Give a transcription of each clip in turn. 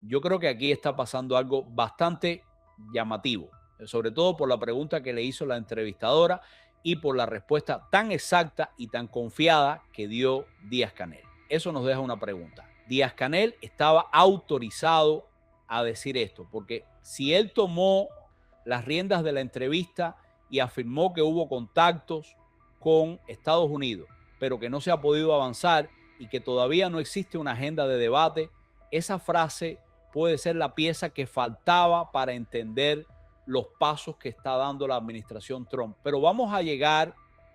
Yo creo que aquí está pasando algo bastante llamativo, sobre todo por la pregunta que le hizo la entrevistadora y por la respuesta tan exacta y tan confiada que dio Díaz-Canel. Eso nos deja una pregunta. Díaz-Canel estaba autorizado a decir esto, porque si él tomó las riendas de la entrevista y afirmó que hubo contactos con Estados Unidos, pero que no se ha podido avanzar y que todavía no existe una agenda de debate, esa frase puede ser la pieza que faltaba para entender los pasos que está dando la administración Trump. Pero vamos a llegar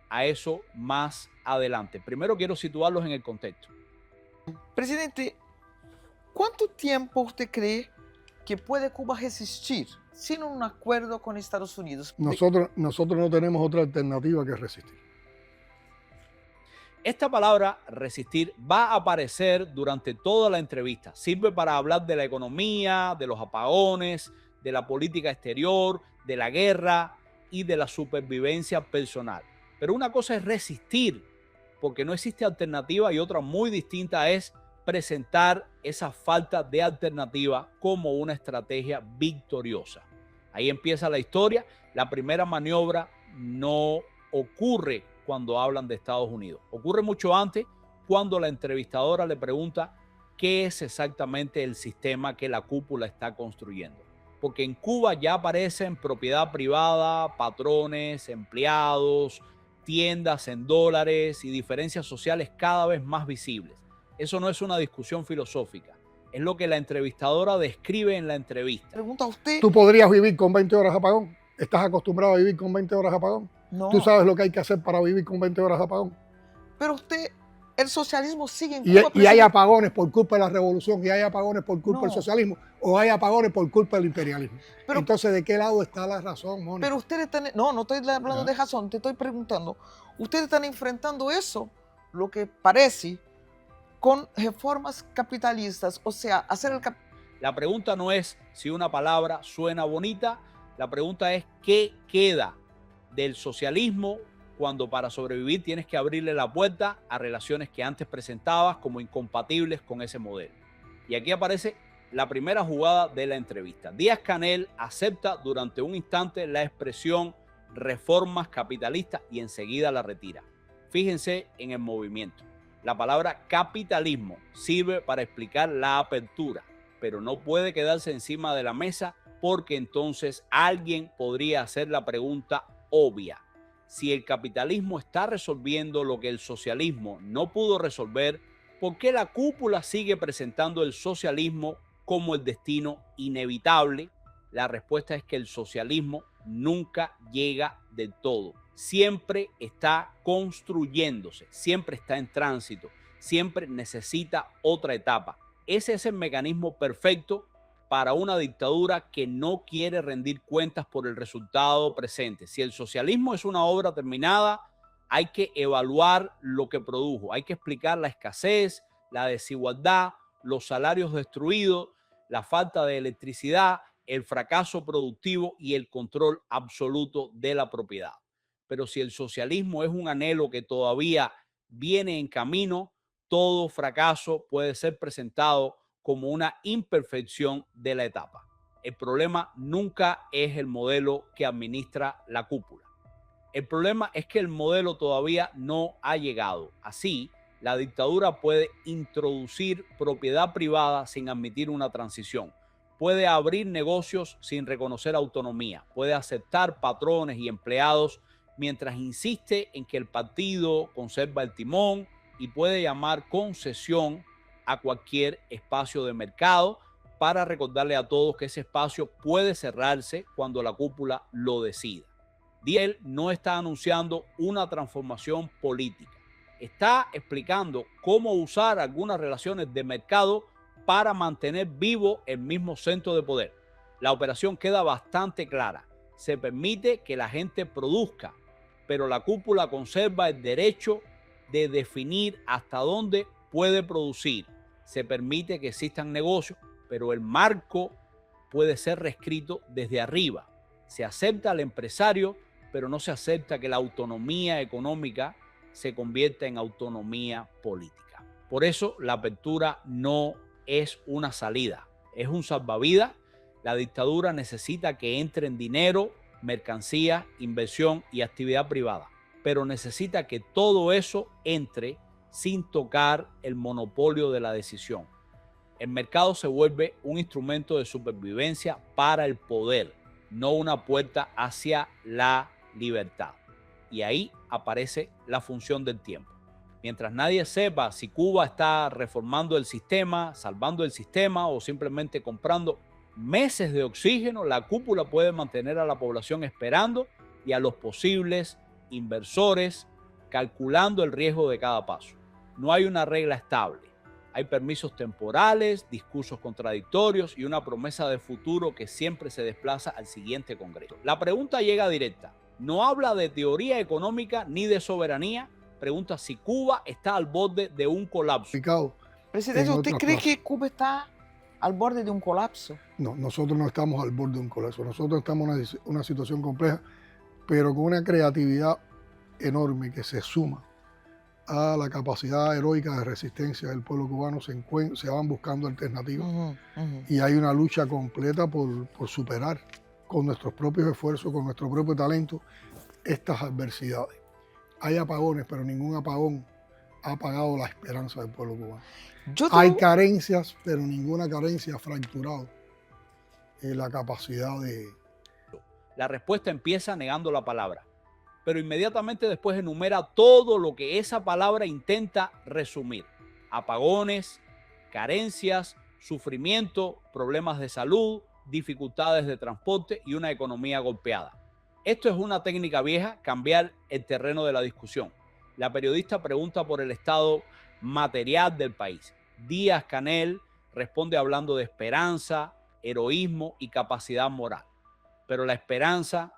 a eso más adelante. Primero quiero situarlos en el contexto. Presidente, ¿cuánto tiempo usted cree que puede Cuba resistir sin un acuerdo con Estados Unidos? Nosotros no tenemos otra alternativa que resistir. Esta palabra resistir va a aparecer durante toda la entrevista. Sirve para hablar de la economía, de los apagones, de la política exterior, de la guerra y de la supervivencia personal. Pero una cosa es resistir, porque no existe alternativa, y otra muy distinta es presentar esa falta de alternativa como una estrategia victoriosa. Ahí empieza la historia. La primera maniobra no ocurre cuando hablan de Estados Unidos. Ocurre mucho antes, cuando la entrevistadora le pregunta qué es exactamente el sistema que la cúpula está construyendo. Porque en Cuba ya aparecen propiedad privada, patrones, empleados, tiendas en dólares y diferencias sociales cada vez más visibles. Eso no es una discusión filosófica, es lo que la entrevistadora describe en la entrevista. Pregunta a usted. ¿Tú podrías vivir con 20 horas apagón? ¿Estás acostumbrado a vivir con 20 horas apagón? No. ¿Tú sabes lo que hay que hacer para vivir con 20 horas apagón? Pero usted, el socialismo sigue en Y, Cuba. y hay apagones por culpa de la revolución, y hay apagones por culpa No. del socialismo, o hay apagones por culpa del imperialismo. Pero, entonces, ¿de qué lado está la razón, Mónica? Pero ustedes están... No estoy hablando de razón, te estoy preguntando. Ustedes están enfrentando eso, lo que parece, con reformas capitalistas, o sea, hacer el... La pregunta no es si una palabra suena bonita, la pregunta es qué queda del socialismo cuando para sobrevivir tienes que abrirle la puerta a relaciones que antes presentabas como incompatibles con ese modelo. Y aquí aparece la primera jugada de la entrevista. Díaz-Canel acepta durante un instante la expresión reformas capitalistas y enseguida la retira. Fíjense en el movimiento. La palabra capitalismo sirve para explicar la apertura, pero no puede quedarse encima de la mesa, porque entonces alguien podría hacer la pregunta obvia. Si el capitalismo está resolviendo lo que el socialismo no pudo resolver, ¿por qué la cúpula sigue presentando el socialismo como el destino inevitable? La respuesta es que el socialismo nunca llega del todo. Siempre está construyéndose, siempre está en tránsito, siempre necesita otra etapa. Ese es el mecanismo perfecto para una dictadura que no quiere rendir cuentas por el resultado presente. Si el socialismo es una obra terminada, hay que evaluar lo que produjo, hay que explicar la escasez, la desigualdad, los salarios destruidos, la falta de electricidad, el fracaso productivo y el control absoluto de la propiedad. Pero si el socialismo es un anhelo que todavía viene en camino, todo fracaso puede ser presentado como una imperfección de la etapa. El problema nunca es el modelo que administra la cúpula. El problema es que el modelo todavía no ha llegado. Así, la dictadura puede introducir propiedad privada sin admitir una transición. Puede abrir negocios sin reconocer autonomía. Puede aceptar patrones y empleados mientras insiste en que el partido conserva el timón, y puede llamar concesión a cualquier espacio de mercado para recordarle a todos que ese espacio puede cerrarse cuando la cúpula lo decida. Díaz no está anunciando una transformación política. Está explicando cómo usar algunas relaciones de mercado para mantener vivo el mismo centro de poder. La operación queda bastante clara. Se permite que la gente produzca, pero la cúpula conserva el derecho de definir hasta dónde puede producir. Se permite que existan negocios, pero el marco puede ser reescrito desde arriba. Se acepta al empresario, pero no se acepta que la autonomía económica se convierta en autonomía política. Por eso la apertura no es una salida, Es un salvavidas. La dictadura necesita que entren dinero, mercancía, inversión y actividad privada, pero necesita que todo eso entre sin tocar el monopolio de la decisión. El mercado se vuelve un instrumento de supervivencia para el poder, no una puerta hacia la libertad. Y ahí aparece la función del tiempo. Mientras nadie sepa si Cuba está reformando el sistema, salvando el sistema o simplemente comprando meses de oxígeno, la cúpula puede mantener a la población esperando y a los posibles inversores calculando el riesgo de cada paso. No hay una regla estable. Hay permisos temporales, discursos contradictorios y una promesa de futuro que siempre se desplaza al siguiente congreso. La pregunta llega directa. No habla de teoría económica ni de soberanía. Pregunta si Cuba está al borde de un colapso. Presidente, ¿usted cree que Cuba está al borde de un colapso? No, nosotros no estamos al borde de un colapso. Nosotros estamos en una situación compleja, pero con una creatividad enorme que se suma a la capacidad heroica de resistencia del pueblo cubano. Se van buscando alternativas y hay una lucha completa por superar con nuestros propios esfuerzos, con nuestro propio talento, estas adversidades. Hay apagones, pero ningún apagón ha apagado la esperanza del pueblo cubano. Hay carencias, pero ninguna carencia ha fracturado la capacidad de... La respuesta empieza negando la palabra, pero inmediatamente después enumera todo lo que esa palabra intenta resumir. Apagones, carencias, sufrimiento, problemas de salud, dificultades de transporte y una economía golpeada. Esto es una técnica vieja, cambiar el terreno de la discusión. La periodista pregunta por el estado material del país. Díaz-Canel responde hablando de esperanza, heroísmo y capacidad moral. Pero la esperanza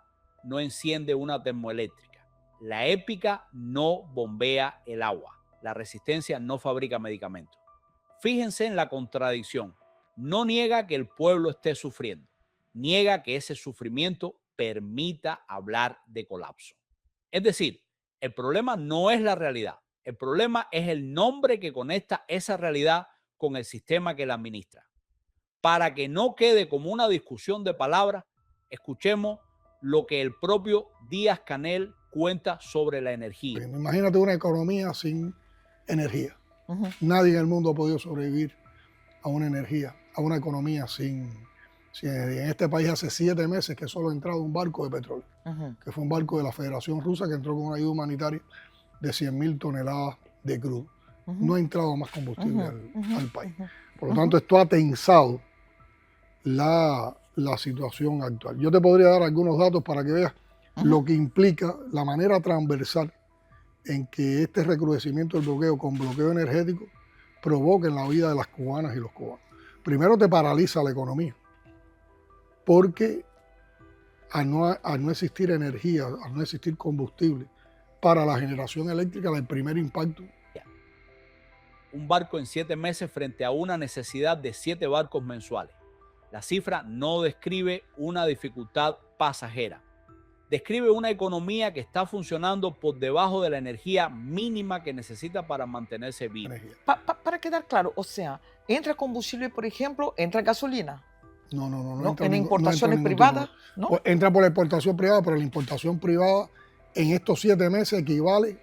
no enciende una termoeléctrica. La épica no bombea el agua. La resistencia no fabrica medicamentos. Fíjense en la contradicción. No niega que el pueblo esté sufriendo. Niega que ese sufrimiento permita hablar de colapso. Es decir, el problema no es la realidad. El problema es el nombre que conecta esa realidad con el sistema que la administra. Para que no quede como una discusión de palabras, escuchemos lo que el propio Díaz-Canel cuenta sobre la energía. Imagínate una economía sin energía. Nadie en el mundo ha podido sobrevivir a una energía, a una economía sin energía. En este país hace 7 meses que solo ha entrado un barco de petróleo, que fue un barco de la Federación Rusa que entró con una ayuda humanitaria de 100.000 toneladas de crudo. No ha entrado más combustible al país. Por lo tanto, esto ha tensado la situación actual. Yo te podría dar algunos datos para que veas lo que implica la manera transversal en que este recrudecimiento del bloqueo con bloqueo energético provoca en la vida de las cubanas y los cubanos. Primero te paraliza la economía, porque al no existir energía, al no existir combustible para la generación eléctrica, el primer impacto. Un barco en 7 meses frente a una necesidad de 7 barcos mensuales. La cifra no describe una dificultad pasajera. Describe una economía que está funcionando por debajo de la energía mínima que necesita para mantenerse viva. Para quedar claro, o sea, entra combustible, por ejemplo, entra gasolina. No entra en importaciones privadas, ¿no? Pues entra por la importación privada, pero la importación privada en estos 7 meses equivale,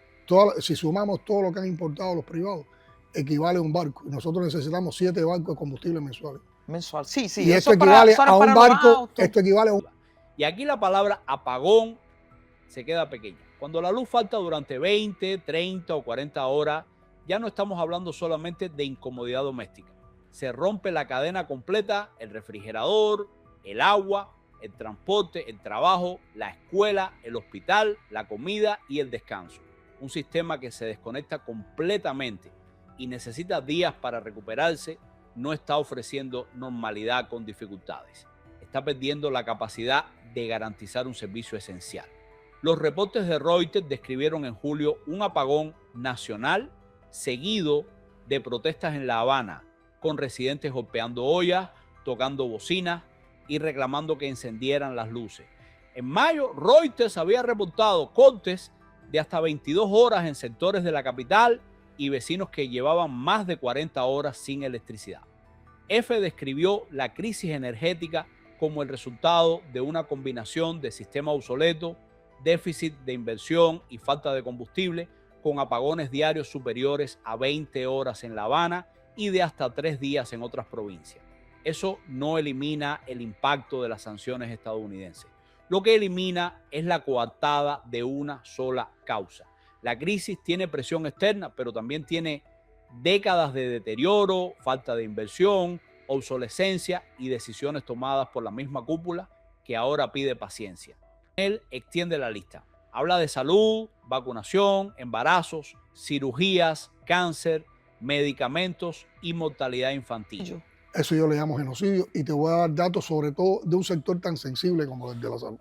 si sumamos todo lo que han importado los privados, equivale a un barco. Y nosotros necesitamos 7 barcos de combustible mensuales. Mensual, sí. Y esto equivale a un barco, esto equivale a un... Y aquí la palabra apagón se queda pequeña. Cuando la luz falta durante 20, 30 o 40 horas, ya no estamos hablando solamente de incomodidad doméstica. Se rompe la cadena completa, el refrigerador, el agua, el transporte, el trabajo, la escuela, el hospital, la comida y el descanso. Un sistema que se desconecta completamente y necesita días para recuperarse, no está ofreciendo normalidad con dificultades. Está perdiendo la capacidad de garantizar un servicio esencial. Los reportes de Reuters describieron en julio un apagón nacional seguido de protestas en La Habana, con residentes golpeando ollas, tocando bocinas y reclamando que encendieran las luces. En mayo, Reuters había reportado cortes de hasta 22 horas en sectores de la capital y vecinos que llevaban más de 40 horas sin electricidad. F describió la crisis energética como el resultado de una combinación de sistema obsoleto, déficit de inversión y falta de combustible, con apagones diarios superiores a 20 horas en La Habana y de hasta 3 días en otras provincias. Eso no elimina el impacto de las sanciones estadounidenses. Lo que elimina es la coartada de una sola causa. La crisis tiene presión externa, pero también tiene décadas de deterioro, falta de inversión, obsolescencia y decisiones tomadas por la misma cúpula que ahora pide paciencia. Él extiende la lista. Habla de salud, vacunación, embarazos, cirugías, cáncer, medicamentos y mortalidad infantil. Eso yo le llamo genocidio y te voy a dar datos sobre todo de un sector tan sensible como el de la salud.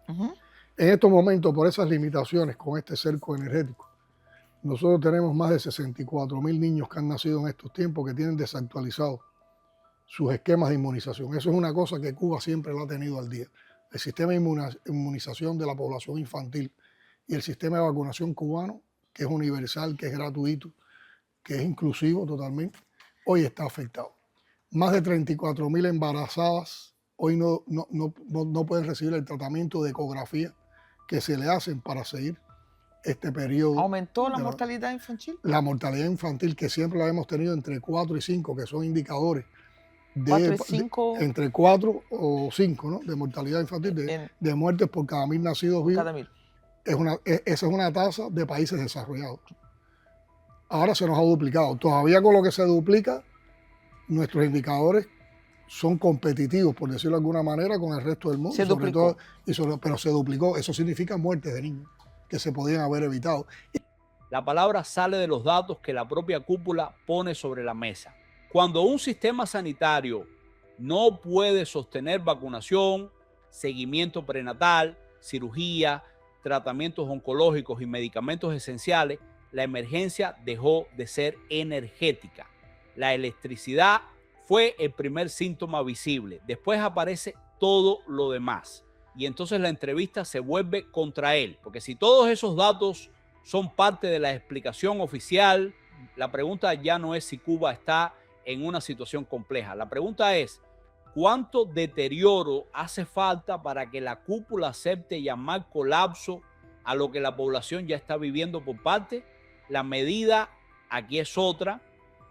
En estos momentos, por esas limitaciones con este cerco energético, nosotros tenemos más de 64.000 niños que han nacido en estos tiempos que tienen desactualizados sus esquemas de inmunización. Eso es una cosa que Cuba siempre la ha tenido al día. El sistema de inmunización de la población infantil y el sistema de vacunación cubano, que es universal, que es gratuito, que es inclusivo totalmente, hoy está afectado. Más de 34.000 embarazadas hoy no pueden recibir el tratamiento de ecografía que se le hacen para seguir este periodo. ¿Aumentó la mortalidad infantil? La mortalidad infantil, que siempre la hemos tenido entre 4 y 5, que son indicadores entre 4 o 5, ¿no? De mortalidad infantil, de muertes por cada 1.000 nacidos vivos. Cada 1.000. Esa es una tasa de países desarrollados. Ahora se nos ha duplicado. Todavía con lo que se duplica, nuestros indicadores son competitivos, por decirlo de alguna manera, con el resto del mundo. Se duplicó. Pero se duplicó. Eso significa muertes de niños que se podían haber evitado. La palabra sale de los datos que la propia cúpula pone sobre la mesa. Cuando un sistema sanitario no puede sostener vacunación, seguimiento prenatal, cirugía, tratamientos oncológicos y medicamentos esenciales, la emergencia dejó de ser energética. La electricidad fue el primer síntoma visible. Después aparece todo lo demás. Y entonces la entrevista se vuelve contra él. Porque si todos esos datos son parte de la explicación oficial, la pregunta ya no es si Cuba está en una situación compleja. La pregunta es, ¿cuánto deterioro hace falta para que la cúpula acepte llamar colapso a lo que la población ya está viviendo por parte? La medida aquí es otra.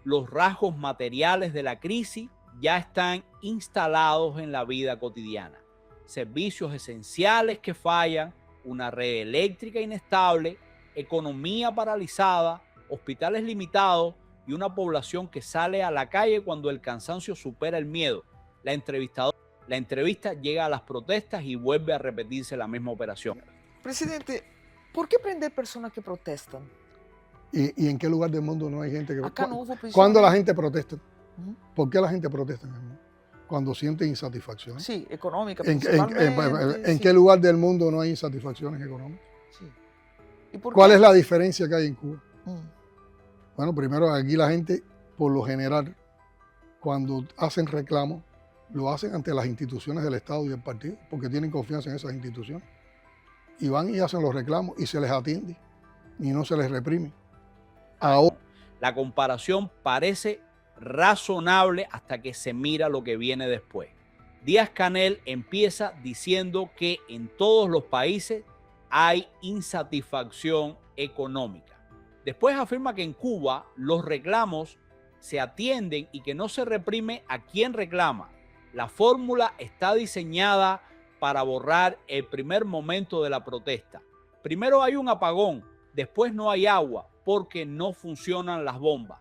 Los rasgos materiales de la crisis ya están instalados en la vida cotidiana. Servicios esenciales que fallan, una red eléctrica inestable, economía paralizada, hospitales limitados y una población que sale a la calle cuando el cansancio supera el miedo. La entrevista llega a las protestas y vuelve a repetirse la misma operación. Presidente, ¿por qué prender personas que protestan? ¿Y en qué lugar del mundo no hay gente que Acá no hubo prisión. ¿Cuándo la gente protesta? ¿Por qué la gente protesta en el mundo? Cuando siente insatisfacción. Sí, económica ¿En qué lugar del mundo no hay insatisfacciones económicas? Sí. ¿Y por ¿Cuál qué? es la diferencia que hay en Cuba? Bueno, primero aquí la gente, por lo general, cuando hacen reclamos, lo hacen ante las instituciones del Estado y del partido, porque tienen confianza en esas instituciones. Y van y hacen los reclamos y se les atiende y no se les reprime. Ahora, la comparación parece razonable hasta que se mira lo que viene después. Díaz-Canel empieza diciendo que en todos los países hay insatisfacción económica. Después afirma que en Cuba los reclamos se atienden y que no se reprime a quien reclama. La fórmula está diseñada para borrar el primer momento de la protesta. Primero hay un apagón, después no hay agua porque no funcionan las bombas.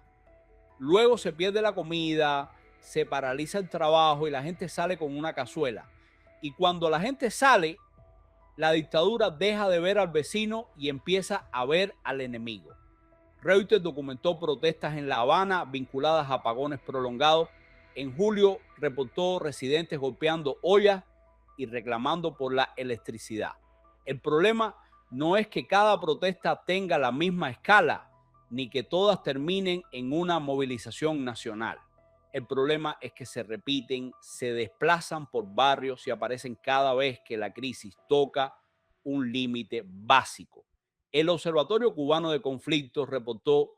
Luego se pierde la comida, se paraliza el trabajo y la gente sale con una cazuela. Y cuando la gente sale, la dictadura deja de ver al vecino y empieza a ver al enemigo. Reuters documentó protestas en La Habana vinculadas a apagones prolongados. En julio reportó residentes golpeando ollas y reclamando por la electricidad. El problema no es que cada protesta tenga la misma escala, ni que todas terminen en una movilización nacional. El problema es que se repiten, se desplazan por barrios y aparecen cada vez que la crisis toca un límite básico. El Observatorio Cubano de Conflictos reportó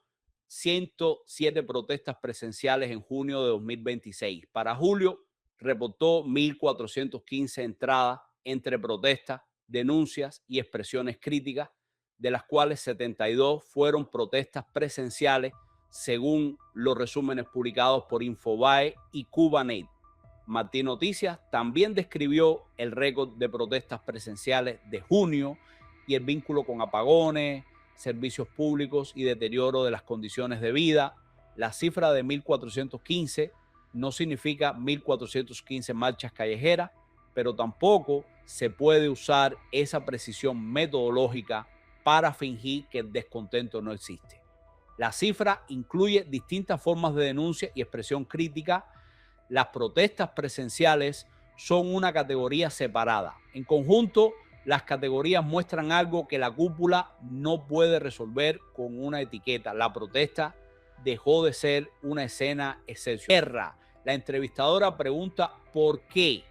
107 protestas presenciales en junio de 2026. Para julio, reportó 1.415 entradas entre protestas, denuncias y expresiones críticas, de las cuales 72 fueron protestas presenciales, según los resúmenes publicados por Infobae y Cubanet. Martín Noticias también describió el récord de protestas presenciales de junio y el vínculo con apagones, servicios públicos y deterioro de las condiciones de vida. La cifra de 1.415 no significa 1.415 marchas callejeras, pero tampoco se puede usar esa precisión metodológica para fingir que el descontento no existe. La cifra incluye distintas formas de denuncia y expresión crítica. Las protestas presenciales son una categoría separada. En conjunto, las categorías muestran algo que la cúpula no puede resolver con una etiqueta. La protesta dejó de ser una escena excepcional. La entrevistadora pregunta por qué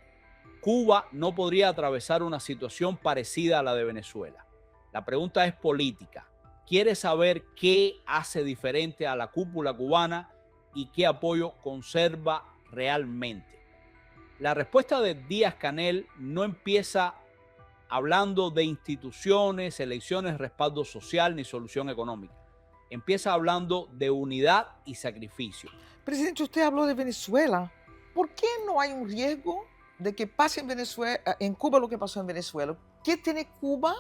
Cuba no podría atravesar una situación parecida a la de Venezuela. La pregunta es política. Quiere saber qué hace diferente a la cúpula cubana y qué apoyo conserva realmente. La respuesta de Díaz-Canel no empieza hablando de instituciones, elecciones, respaldo social ni solución económica. Empieza hablando de unidad y sacrificio. Presidente, usted habló de Venezuela. ¿Por qué no hay un riesgo de que pase en Cuba lo que pasó en Venezuela? ¿Qué tiene Cuba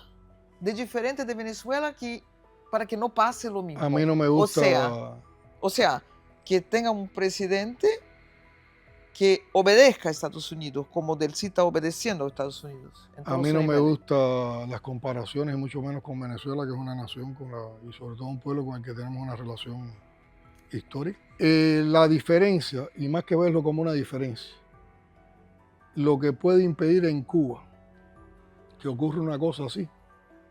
de diferente de Venezuela para que no pase lo mismo? A mí no me gusta. O sea, que tenga un presidente que obedezca a Estados Unidos, como Del sí está obedeciendo a Estados Unidos. A mí no me gustan las comparaciones, y mucho menos con Venezuela, que es una nación y sobre todo un pueblo con el que tenemos una relación histórica. La diferencia, y más que verlo como una diferencia, lo que puede impedir en Cuba que ocurra una cosa así,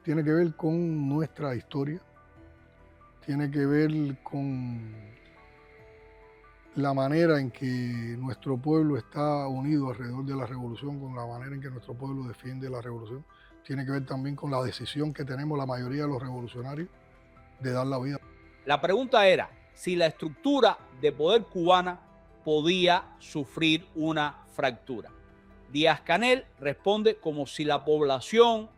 tiene que ver con nuestra historia, tiene que ver con la manera en que nuestro pueblo está unido alrededor de la revolución, con la manera en que nuestro pueblo defiende la revolución. Tiene que ver también con la decisión que tenemos la mayoría de los revolucionarios de dar la vida. La pregunta era si la estructura de poder cubana podía sufrir una fractura. Díaz-Canel responde como si la población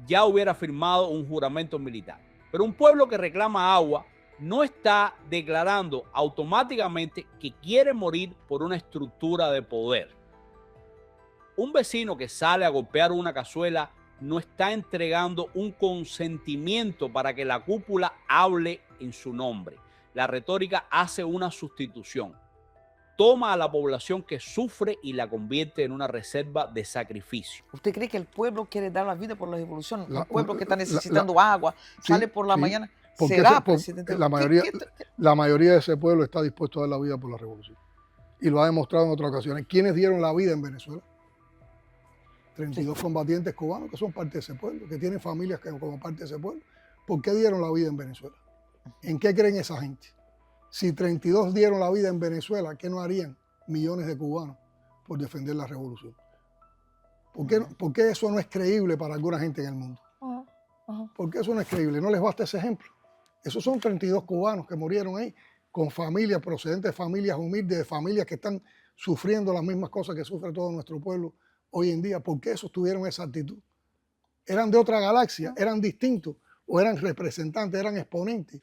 ya hubiera firmado un juramento militar. Pero un pueblo que reclama agua no está declarando automáticamente que quiere morir por una estructura de poder. Un vecino que sale a golpear una cazuela no está entregando un consentimiento para que la cúpula hable en su nombre. La retórica hace una sustitución. Toma a la población que sufre y la convierte en una reserva de sacrificio. ¿Usted cree que el pueblo quiere dar la vida por la revolución? Un pueblo que está necesitando agua, sale por la mañana. ¿Será, presidente? La mayoría de ese pueblo está dispuesto a dar la vida por la revolución. Y lo ha demostrado en otras ocasiones. ¿Quiénes dieron la vida en Venezuela? 32 combatientes cubanos que son parte de ese pueblo, que tienen familias como parte de ese pueblo. ¿Por qué dieron la vida en Venezuela? ¿En qué creen esa gente? Si 32 dieron la vida en Venezuela, ¿qué no harían millones de cubanos por defender la revolución? ¿Por qué eso no es creíble para alguna gente en el mundo? ¿Por qué eso no es creíble? ¿No les basta ese ejemplo? Esos son 32 cubanos que murieron ahí, con familias, procedentes de familias humildes, de familias que están sufriendo las mismas cosas que sufre todo nuestro pueblo hoy en día. ¿Por qué esos tuvieron esa actitud? ¿Eran de otra galaxia? ¿Eran distintos? ¿O eran representantes? ¿Eran exponentes?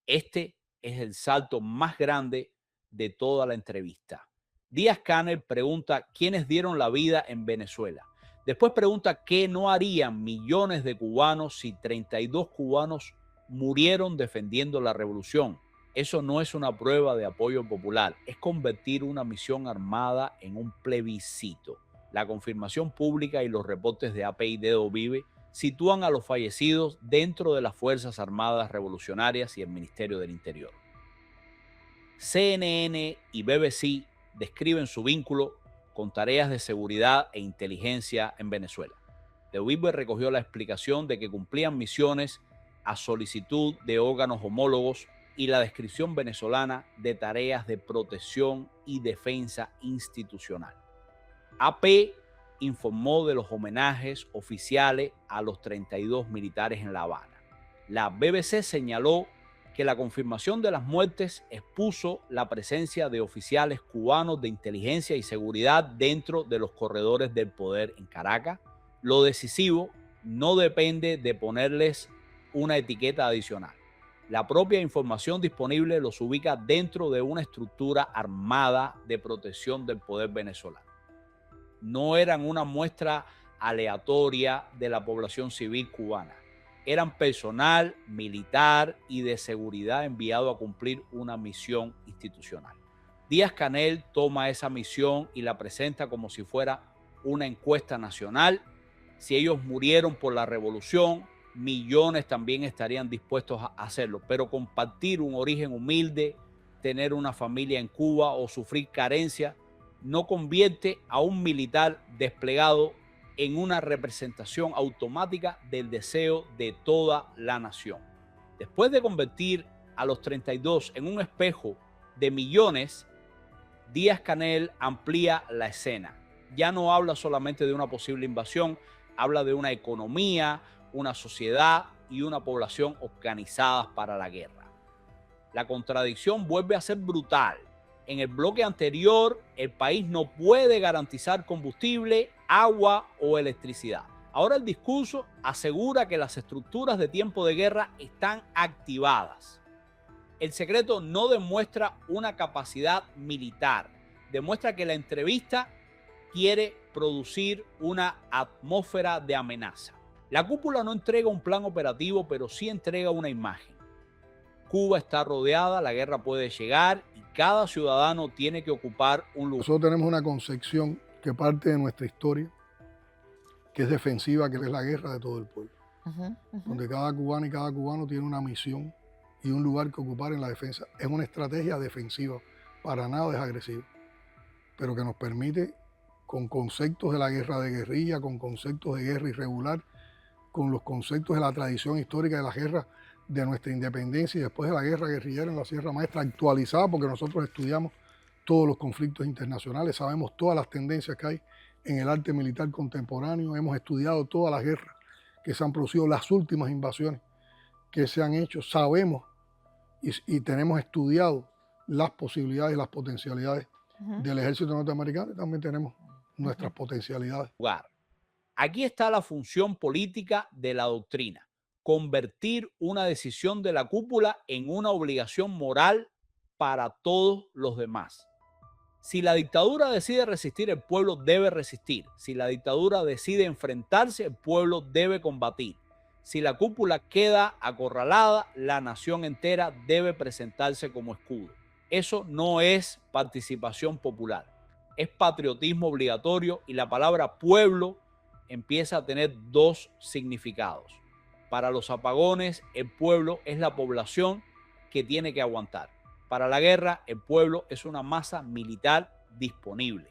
Este es el salto más grande de toda la entrevista. Díaz-Canel pregunta quiénes dieron la vida en Venezuela. Después pregunta qué no harían millones de cubanos si 32 cubanos murieron defendiendo la revolución. Eso no es una prueba de apoyo popular, es convertir una misión armada en un plebiscito. La confirmación pública y los reportes de AP y Dedo Vive sitúan a los fallecidos dentro de las Fuerzas Armadas Revolucionarias y el Ministerio del Interior. CNN y BBC describen su vínculo con tareas de seguridad e inteligencia en Venezuela. Dedo Vive recogió la explicación de que cumplían misiones a solicitud de órganos homólogos y la descripción venezolana de tareas de protección y defensa institucional. AP informó de los homenajes oficiales a los 32 militares en La Habana. La BBC señaló que la confirmación de las muertes expuso la presencia de oficiales cubanos de inteligencia y seguridad dentro de los corredores del poder en Caracas. Lo decisivo no depende de ponerles una etiqueta adicional. La propia información disponible los ubica dentro de una estructura armada de protección del poder venezolano. No eran una muestra aleatoria de la población civil cubana. Eran personal militar y de seguridad enviado a cumplir una misión institucional. Díaz-Canel toma esa misión y la presenta como si fuera una encuesta nacional. Si ellos murieron por la revolución, millones también estarían dispuestos a hacerlo, pero compartir un origen humilde, tener una familia en Cuba o sufrir carencia, no convierte a un militar desplegado en una representación automática del deseo de toda la nación. Después de convertir a los 32 en un espejo de millones, Díaz-Canel amplía la escena. Ya no habla solamente de una posible invasión, habla de una economía, una sociedad y una población organizadas para la guerra. La contradicción vuelve a ser brutal. En el bloque anterior, el país no puede garantizar combustible, agua o electricidad. Ahora el discurso asegura que las estructuras de tiempo de guerra están activadas. El secreto no demuestra una capacidad militar, demuestra que la entrevista quiere producir una atmósfera de amenaza. La cúpula no entrega un plan operativo, pero sí entrega una imagen. Cuba está rodeada, la guerra puede llegar y cada ciudadano tiene que ocupar un lugar. Nosotros tenemos una concepción que parte de nuestra historia, que es defensiva, que es la guerra de todo el pueblo. Donde cada cubano y cada cubano tiene una misión y un lugar que ocupar en la defensa. Es una estrategia defensiva, para nada es agresiva, pero que nos permite, con conceptos de la guerra de guerrilla, con conceptos de guerra irregular, con los conceptos de la tradición histórica de la guerra de nuestra independencia y después de la guerra guerrillera en la Sierra Maestra, actualizada porque nosotros estudiamos todos los conflictos internacionales, sabemos todas las tendencias que hay en el arte militar contemporáneo, hemos estudiado todas las guerras que se han producido, las últimas invasiones que se han hecho, sabemos y tenemos estudiado las posibilidades y las potencialidades del ejército norteamericano y también tenemos nuestras potencialidades. Aquí está la función política de la doctrina: convertir una decisión de la cúpula en una obligación moral para todos los demás. Si la dictadura decide resistir, el pueblo debe resistir. Si la dictadura decide enfrentarse, el pueblo debe combatir. Si la cúpula queda acorralada, la nación entera debe presentarse como escudo. Eso no es participación popular, es patriotismo obligatorio y la palabra pueblo empieza a tener dos significados. Para los apagones, el pueblo es la población que tiene que aguantar. Para la guerra, el pueblo es una masa militar disponible.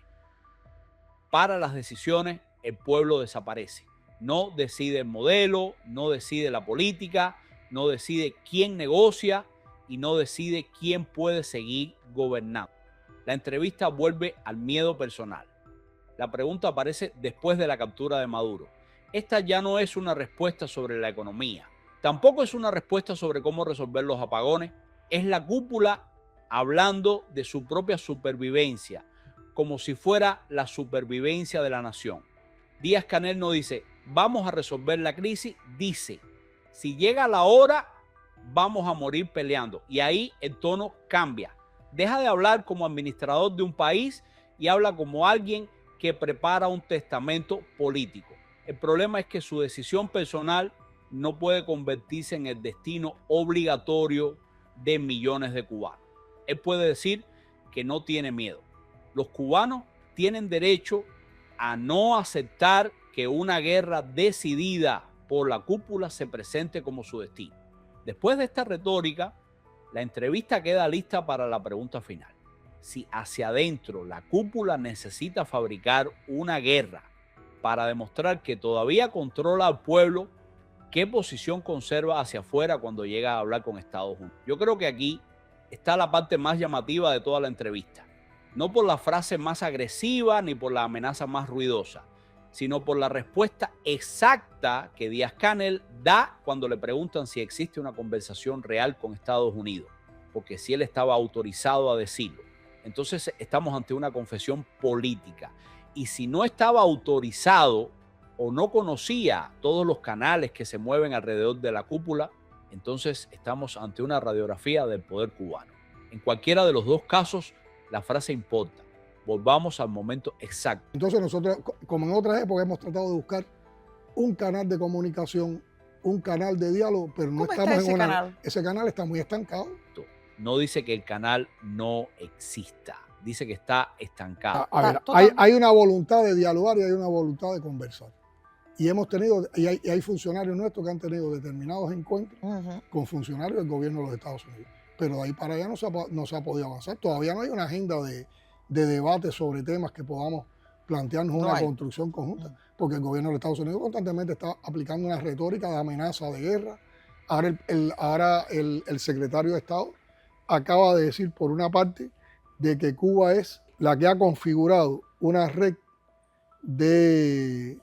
Para las decisiones, el pueblo desaparece. No decide el modelo, no decide la política, no decide quién negocia y no decide quién puede seguir gobernando. La entrevista vuelve al miedo personal. La pregunta aparece después de la captura de Maduro. Esta ya no es una respuesta sobre la economía. Tampoco es una respuesta sobre cómo resolver los apagones. Es la cúpula hablando de su propia supervivencia, como si fuera la supervivencia de la nación. Díaz-Canel no dice, vamos a resolver la crisis, dice, si llega la hora, vamos a morir peleando. Y ahí el tono cambia. Deja de hablar como administrador de un país y habla como alguien que prepara un testamento político. El problema es que su decisión personal no puede convertirse en el destino obligatorio de millones de cubanos. Él puede decir que no tiene miedo. Los cubanos tienen derecho a no aceptar que una guerra decidida por la cúpula se presente como su destino. Después de esta retórica, la entrevista queda lista para la pregunta final. Si hacia adentro la cúpula necesita fabricar una guerra para demostrar que todavía controla al pueblo, ¿qué posición conserva hacia afuera cuando llega a hablar con Estados Unidos? Yo creo que aquí está la parte más llamativa de toda la entrevista. No por la frase más agresiva ni por la amenaza más ruidosa. sino por la respuesta exacta que Díaz-Canel da cuando le preguntan si existe una conversación real con Estados Unidos, porque si él estaba autorizado a decirlo. Entonces estamos ante una confesión política. Y si no estaba autorizado o no conocía todos los canales que se mueven alrededor de la cúpula, entonces estamos ante una radiografía del poder cubano. En cualquiera de los dos casos, la frase importa. Volvamos al momento exacto. Entonces nosotros, como en otras épocas, hemos tratado de buscar un canal de comunicación, un canal de diálogo, pero no estamos en una... canal? Ese canal está muy estancado. No dice que el canal no exista, dice que está estancado. A ver, hay una voluntad de dialogar y hay una voluntad de conversar. Y hemos tenido, y hay funcionarios nuestros que han tenido determinados encuentros con funcionarios del gobierno de los Estados Unidos. Pero de ahí para allá no se ha podido avanzar. Todavía no hay una agenda de debate sobre temas que podamos plantearnos una construcción conjunta. Porque el gobierno de los Estados Unidos constantemente está aplicando una retórica de amenaza de guerra. Ahora el secretario de Estado acaba de decir, por una parte, de que Cuba es la que ha configurado una red de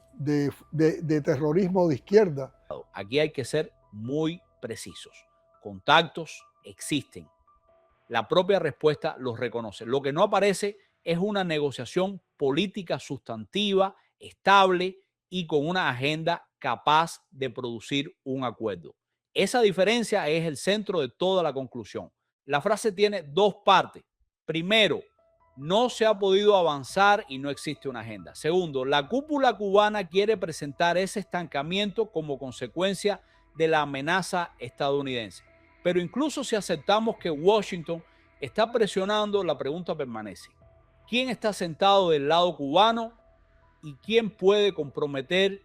terrorismo de izquierda. Aquí hay que ser muy precisos. Contactos existen. La propia respuesta los reconoce. Lo que no aparece es una negociación política sustantiva, estable y con una agenda capaz de producir un acuerdo. Esa diferencia es el centro de toda la conclusión. La frase tiene dos partes. Primero, no se ha podido avanzar y no existe una agenda. Segundo, la cúpula cubana quiere presentar ese estancamiento como consecuencia de la amenaza estadounidense. Pero incluso si aceptamos que Washington está presionando, la pregunta permanece. ¿Quién está sentado del lado cubano y quién puede comprometer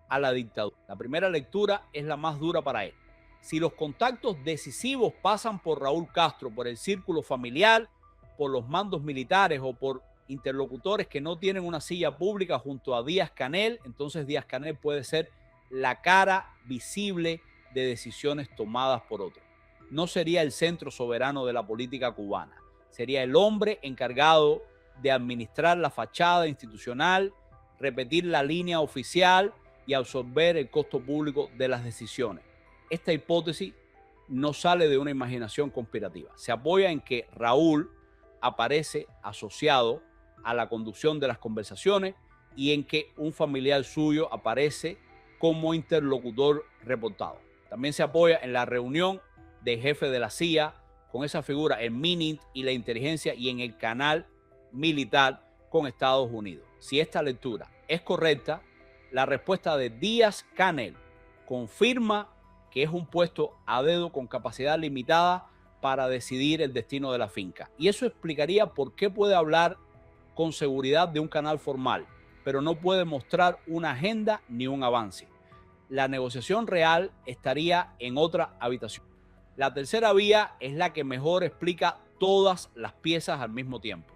a la dictadura? La primera lectura es la más dura para él. Si los contactos decisivos pasan por Raúl Castro, por el círculo familiar, por los mandos militares o por interlocutores que no tienen una silla pública junto a Díaz-Canel, entonces Díaz-Canel puede ser la cara visible de decisiones tomadas por otros. No sería el centro soberano de la política cubana, sería el hombre encargado de administrar la fachada institucional, repetir la línea oficial y absorber el costo público de las decisiones. Esta hipótesis no sale de una imaginación conspirativa. Se apoya en que Raúl aparece asociado a la conducción de las conversaciones y en que un familiar suyo aparece como interlocutor reportado. También se apoya en la reunión del jefe de la CIA con esa figura, el MININT y la inteligencia, y en el canal militar con Estados Unidos. Si esta lectura es correcta, la respuesta de Díaz-Canel confirma que es un puesto a dedo con capacidad limitada para decidir el destino de la finca. Y eso explicaría por qué puede hablar con seguridad de un canal formal, pero no puede mostrar una agenda ni un avance. La negociación real estaría en otra habitación. La tercera vía es la que mejor explica todas las piezas al mismo tiempo.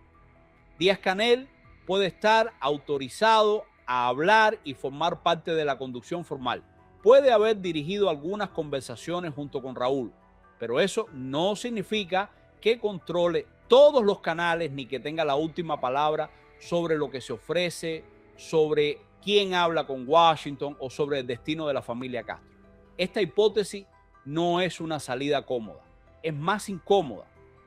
Díaz-Canel puede estar autorizado a hablar y formar parte de la conducción formal. Puede haber dirigido algunas conversaciones junto con Raúl, pero eso no significa que controle todos los canales ni que tenga la última palabra sobre lo que se ofrece, sobre quién habla con Washington o sobre el destino de la familia Castro. Esta hipótesis no es una salida cómoda, es más incómoda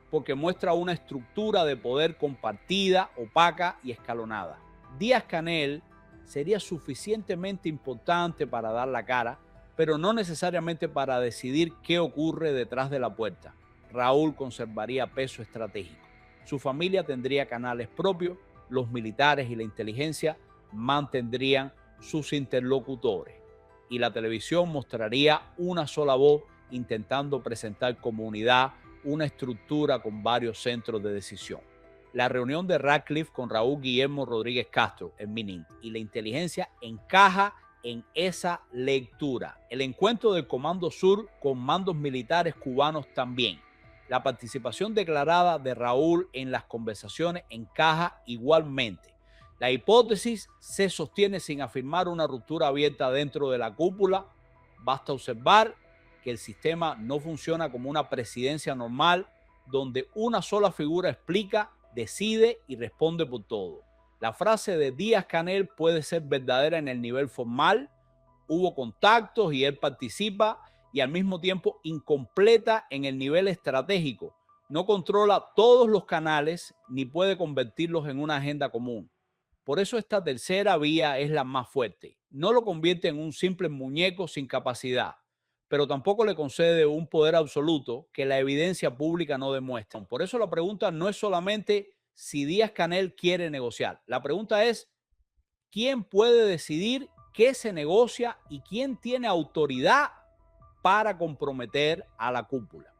porque muestra una estructura de poder compartida, opaca y escalonada. Díaz-Canel sería suficientemente importante para dar la cara, pero no necesariamente para decidir qué ocurre detrás de la puerta. Raúl conservaría peso estratégico. Su familia tendría canales propios, los militares y la inteligencia mantendrían sus interlocutores y la televisión mostraría una sola voz intentando presentar como unidad una estructura con varios centros de decisión. La reunión de Ratcliffe con Raúl Guillermo Rodríguez Castro en MININT y la inteligencia encaja en esa lectura. El encuentro del Comando Sur con mandos militares cubanos también. La participación declarada de Raúl en las conversaciones encaja igualmente. La hipótesis se sostiene sin afirmar una ruptura abierta dentro de la cúpula. Basta observar que el sistema no funciona como una presidencia normal donde una sola figura explica, decide y responde por todo. La frase de Díaz-Canel puede ser verdadera en el nivel formal, hubo contactos y él participa, y al mismo tiempo incompleta en el nivel estratégico. No controla todos los canales ni puede convertirlos en una agenda común. Por eso esta tercera vía es la más fuerte. No lo convierte en un simple muñeco sin capacidad, pero tampoco le concede un poder absoluto que la evidencia pública no demuestra. Por eso la pregunta no es solamente si Díaz-Canel quiere negociar. La pregunta es, ¿quién puede decidir qué se negocia y quién tiene autoridad para comprometer a la cúpula?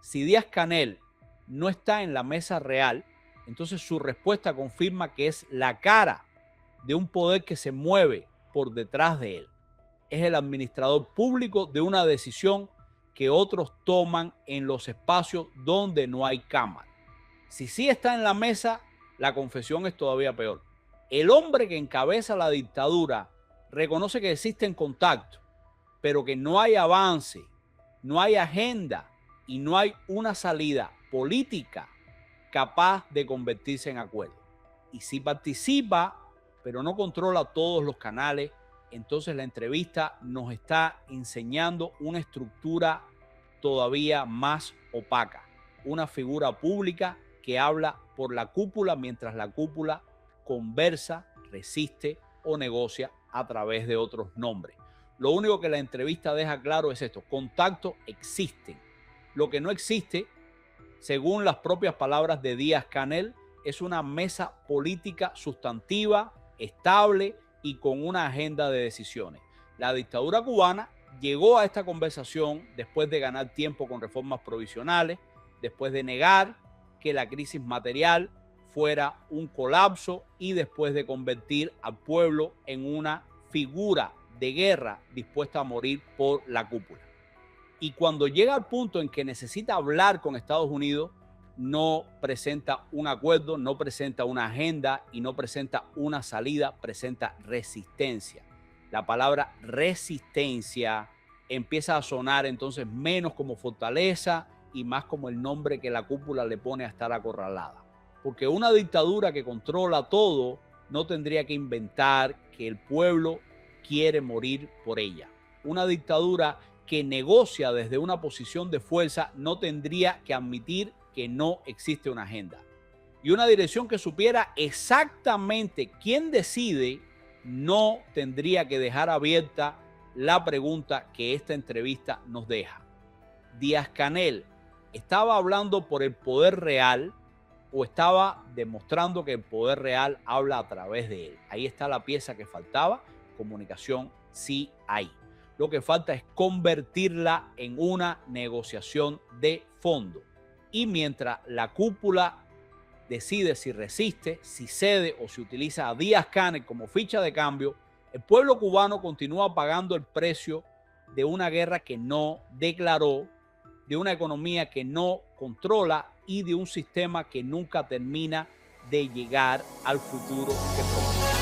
Si Díaz-Canel no está en la mesa real, entonces su respuesta confirma que es la cara de un poder que se mueve por detrás de él. Es el administrador público de una decisión que otros toman en los espacios donde no hay cámara. Si sí está en la mesa, la confesión es todavía peor. El hombre que encabeza la dictadura reconoce que existen contactos, pero que no hay avance, no hay agenda y no hay una salida política capaz de convertirse en acuerdo. Y si participa, pero no controla todos los canales, entonces la entrevista nos está enseñando una estructura todavía más opaca, una figura pública que habla por la cúpula mientras la cúpula conversa, resiste o negocia a través de otros nombres. Lo único que la entrevista deja claro es esto: contactos existen. Lo que no existe, según las propias palabras de Díaz-Canel, es una mesa política sustantiva, estable y con una agenda de decisiones. La dictadura cubana llegó a esta conversación después de ganar tiempo con reformas provisionales, después de negar que la crisis material fuera un colapso y después de convertir al pueblo en una figura de guerra dispuesta a morir por la cúpula. Y cuando llega al punto en que necesita hablar con Estados Unidos, no presenta un acuerdo, no presenta una agenda y no presenta una salida, presenta resistencia. La palabra resistencia empieza a sonar entonces menos como fortaleza y más como el nombre que la cúpula le pone a estar acorralada. Porque una dictadura que controla todo no tendría que inventar que el pueblo quiere morir por ella. Una dictadura que negocia desde una posición de fuerza no tendría que admitir que no existe una agenda. Y una dirección que supiera exactamente quién decide no tendría que dejar abierta la pregunta que esta entrevista nos deja. ¿Díaz-Canel estaba hablando por el poder real o estaba demostrando que el poder real habla a través de él? Ahí está la pieza que faltaba. Comunicación sí hay. Lo que falta es convertirla en una negociación de fondo. Y mientras la cúpula decide si resiste, si cede o si utiliza a Díaz-Canel como ficha de cambio, el pueblo cubano continúa pagando el precio de una guerra que no declaró, de una economía que no controla y de un sistema que nunca termina de llegar al futuro que promete.